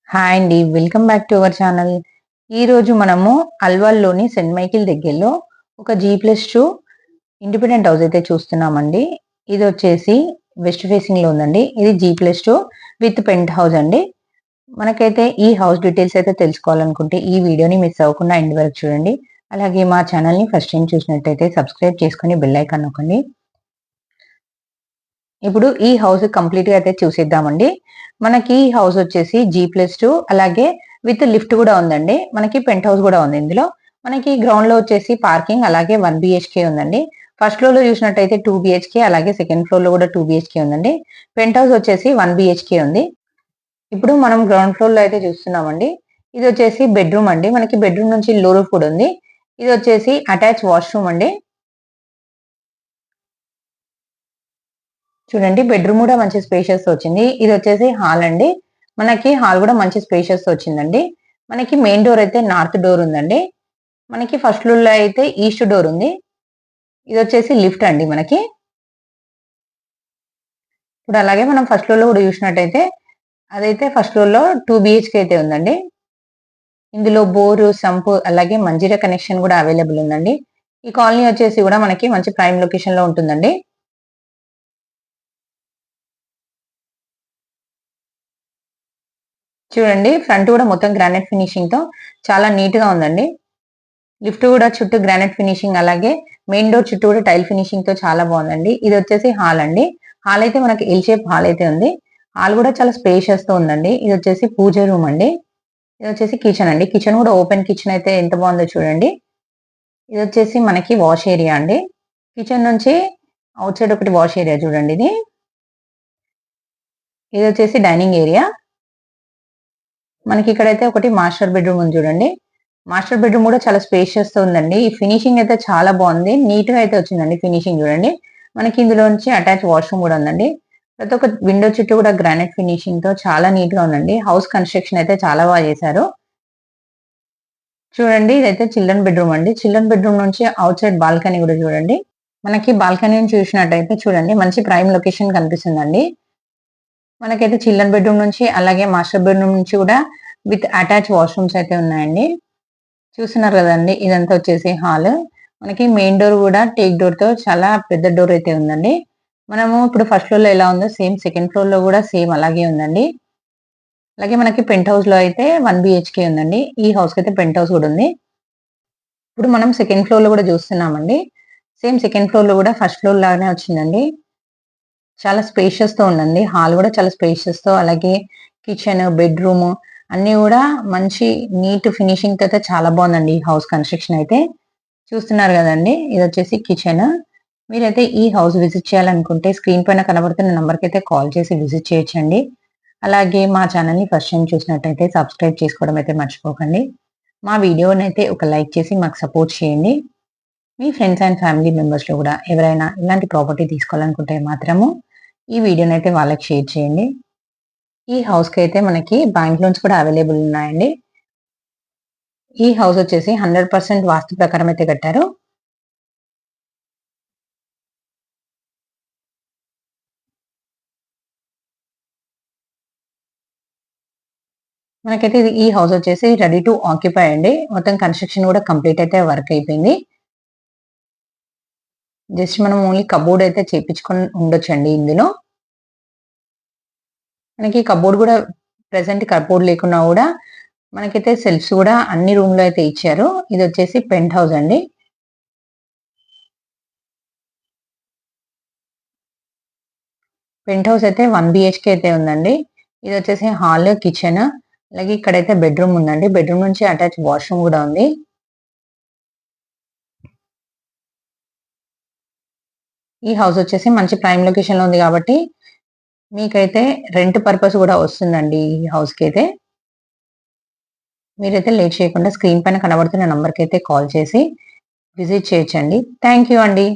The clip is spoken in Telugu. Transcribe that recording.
హాయ్ అండి, welcome back to our channel. ఈరోజు మనము అల్వాల్లోని సెంట్ మైకిల్ దగ్గరలో ఒక G+2 ఇండిపెండెంట్ హౌస్ అయితే చూస్తున్నామండి. ఇది వచ్చేసి వెస్ట్ ఫేసింగ్లో ఉందండి. ఇది G+2 విత్ పెంట్ హౌస్ అండి. మనకైతే ఈ హౌస్ డీటెయిల్స్ అయితే తెలుసుకోవాలనుకుంటే ఈ వీడియోని మిస్ అవ్వకుండా ఎండ్ వరకు చూడండి. అలాగే మా ఛానల్ని ఫస్ట్ టైం చూసినట్టయితే సబ్స్క్రైబ్ చేసుకొని బెల్ ఐకాన్ నొక్కండి. ఇప్పుడు ఈ హౌస్ కంప్లీట్ గా అయితే చూసేద్దామండి. మనకి ఈ హౌస్ వచ్చేసి G+2 అలాగే విత్ లిఫ్ట్ కూడా ఉందండి. మనకి పెంట్ హౌస్ కూడా ఉంది ఇందులో. మనకి గ్రౌండ్ లో వచ్చేసి పార్కింగ్ అలాగే 1 BHK ఉందండి. ఫస్ట్ ఫ్లోర్ లో చూసినట్టయితే 2 BHK అలాగే సెకండ్ ఫ్లోర్ లో కూడా 2 BHK ఉందండి. పెంట్ హౌస్ వచ్చేసి 1 BHK ఉంది. ఇప్పుడు మనం గ్రౌండ్ ఫ్లోర్ లో అయితే చూస్తున్నామండి. ఇది వచ్చేసి బెడ్రూమ్ అండి. మనకి బెడ్రూమ్ నుంచి లో రూఫ్ కూడా ఉంది. ఇది వచ్చేసి అటాచ్ వాష్రూమ్ అండి. చూడండి, బెడ్రూమ్ కూడా మంచి స్పేషియస్ వచ్చింది. ఇది వచ్చేసి హాల్ అండి. మనకి హాల్ కూడా మంచి స్పేషియస్ వచ్చిందండి. మనకి మెయిన్ డోర్ అయితే నార్త్ డోర్ ఉందండి. మనకి ఫస్ట్ ఫ్లోర్ లో అయితే ఈస్ట్ డోర్ ఉంది. ఇది వచ్చేసి లిఫ్ట్ అండి మనకి. ఇప్పుడు అలాగే మనం ఫస్ట్ ఫ్లోర్ లో కూడా చూసినట్టయితే అదైతే ఫస్ట్ ఫ్లోర్ లో 2 BHK అయితే ఉందండి. ఇందులో బోరు, సంపు అలాగే మంజీరా కనెక్షన్ కూడా అవైలబుల్ ఉందండి. ఈ కాలనీ వచ్చేసి కూడా మనకి మంచి ప్రైమ్ లొకేషన్ లో ఉంటుందండి. చూడండి, ఫ్రంట్ కూడా మొత్తం గ్రానైట్ ఫినిషింగ్ తో చాలా నీట్ గా ఉందండి. లిఫ్ట్ కూడా చుట్టూ గ్రానైట్ ఫినిషింగ్ అలాగే మెయిన్ డోర్ చుట్టూ కూడా టైల్ ఫినిషింగ్ తో చాలా బాగుందండి. ఇది వచ్చేసి హాల్ అండి. హాల్ అయితే మనకి ఎల్ షేప్ హాల్ అయితే ఉంది. హాల్ కూడా చాలా స్పేషియస్ తో ఉందండి. ఇది వచ్చేసి పూజ రూమ్ అండి. ఇది వచ్చేసి కిచెన్ అండి. కిచెన్ కూడా ఓపెన్ కిచెన్ అయితే ఎంత బాగుందో చూడండి. ఇది వచ్చేసి మనకి వాష్ ఏరియా అండి. కిచెన్ నుంచి అవుట్ సైడ్ ఒకటి వాష్ ఏరియా చూడండి. ఇది వచ్చేసి డైనింగ్ ఏరియా. మనకి ఇక్కడైతే ఒకటి మాస్టర్ బెడ్రూమ్ ఉంది చూడండి. మాస్టర్ బెడ్రూమ్ కూడా చాలా స్పేషియస్ తో ఉందండి. ఈ ఫినిషింగ్ అయితే చాలా బాగుంది. నీట్ గా అయితే వచ్చిందండి ఫినిషింగ్ చూడండి. మనకి ఇందులో నుంచి అటాచ్ వాష్రూమ్ కూడా ఉందండి. ప్రతి ఒక్క విండో చుట్టూ కూడా గ్రానైట్ ఫినిషింగ్ తో చాలా నీట్ గా ఉందండి. హౌస్ కన్స్ట్రక్షన్ అయితే చాలా బాగా చేశారు. చూడండి, ఇదైతే చిల్డ్రన్ బెడ్రూమ్ అండి. చిల్డ్రన్ బెడ్రూమ్ నుంచి అవుట్ సైడ్ బాల్కనీ కూడా చూడండి. మనకి బాల్కనీ నుంచి చూసినట్టయితే చూడండి మంచి ప్రైమ్ లొకేషన్ కనిపిస్తుందండి. మనకైతే చిల్డ్రన్ బెడ్రూమ్ నుంచి అలాగే మాస్టర్ బెడ్రూమ్ నుంచి కూడా విత్ అటాచ్ వాష్రూమ్స్ అయితే ఉన్నాయండి. చూస్తున్నారు కదండి, ఇదంతా వచ్చేసి హాల్. మనకి మెయిన్ డోర్ కూడా టేక్ డోర్ తో చాలా పెద్ద డోర్ అయితే ఉందండి. మనము ఇప్పుడు ఫస్ట్ ఫ్లోర్ లో ఎలా ఉందో సేమ్ సెకండ్ ఫ్లోర్ లో కూడా సేమ్ అలాగే ఉందండి. అలాగే మనకి పెంట్ హౌస్ లో అయితే 1 BHK ఉందండి. ఈ హౌస్ కి అయితే పెంట్ హౌస్ కూడా ఉంది. ఇప్పుడు మనం సెకండ్ ఫ్లోర్ లో కూడా చూస్తున్నామండి. సేమ్ సెకండ్ ఫ్లోర్ లో కూడా ఫస్ట్ ఫ్లోర్ లాగానే వచ్చిందండి. చాలా స్పేషియస్ తో ఉందండి. హాల్ కూడా చాలా స్పేషియస్ తో అలాగే కిచెన్, బెడ్రూమ్ అన్ని కూడా మంచి నీట్ ఫినిషింగ్ తో అయితే చాలా బాగుందండి ఈ హౌస్ కన్స్ట్రక్షన్ అయితే. చూస్తున్నారు కదండి, ఇది వచ్చేసి కిచెన్. మీరైతే ఈ హౌస్ విజిట్ చేయాలనుకుంటే స్క్రీన్ పైన కనబడుతున్న నంబర్కి అయితే కాల్ చేసి విజిట్ చేయొచ్చండి. అలాగే మా ఛానల్ని ఫస్ట్ టైం చూసినట్టయితే సబ్స్క్రైబ్ చేసుకోవడం అయితే మర్చిపోకండి. మా వీడియోని అయితే ఒక లైక్ చేసి మాకు సపోర్ట్ చేయండి. మీ ఫ్రెండ్స్ అండ్ ఫ్యామిలీ మెంబర్స్లో కూడా ఎవరైనా ఇలాంటి ప్రాపర్టీ తీసుకోవాలనుకుంటే మాత్రము ఈ వీడియోని అయితే వాళ్ళకి షేర్ చేయండి. ఈ హౌస్కి అయితే మనకి బ్యాంక్ లోన్స్ కూడా అవైలబుల్ ఉన్నాయండి. ఈ హౌస్ వచ్చేసి 100% వాస్తు ప్రకారం అయితే కట్టారు. మనకైతే ఈ హౌస్ వచ్చేసి రెడీ టు ఆక్యుపై అండి. మొత్తం కన్స్ట్రక్షన్ కూడా కంప్లీట్ అయితే వర్క్ అయిపోయింది. జస్ట్ మనం ఓన్లీ కబోర్డ్ అయితే చేపించుకొని ఉండొచ్చండి ఇందులో. మనకి కబోర్డ్ కూడా ప్రెసెంట్ కబోర్డ్ లేకున్నా కూడా మనకైతే సెల్ఫ్స్ కూడా అన్ని రూమ్ లో అయితే ఇచ్చారు. ఇది వచ్చేసి పెంట్ హౌస్ అండి. పెంట్ హౌస్ అయితే 1 BHK అయితే ఉందండి. ఇది వచ్చేసి హాల్, కిచెన్ అలాగే ఇక్కడైతే బెడ్రూమ్ ఉందండి. బెడ్రూమ్ నుంచి అటాచ్ వాష్రూమ్ కూడా ఉంది. ఈ హౌస్ వచ్చేసి మంచి ప్రైమ్ లొకేషన్ లో ఉంది కాబట్టి మీకైతే రెంట్ పర్పస్ కూడా వస్తుందండి ఈ హౌస్ కి అయితే. మీరైతే లేట్ చేయకుండా స్క్రీన్ పైన కనబడుతున్న నంబర్కి అయితే కాల్ చేసి విజిట్ చేయొచ్చండి. థ్యాంక్ యూ అండి.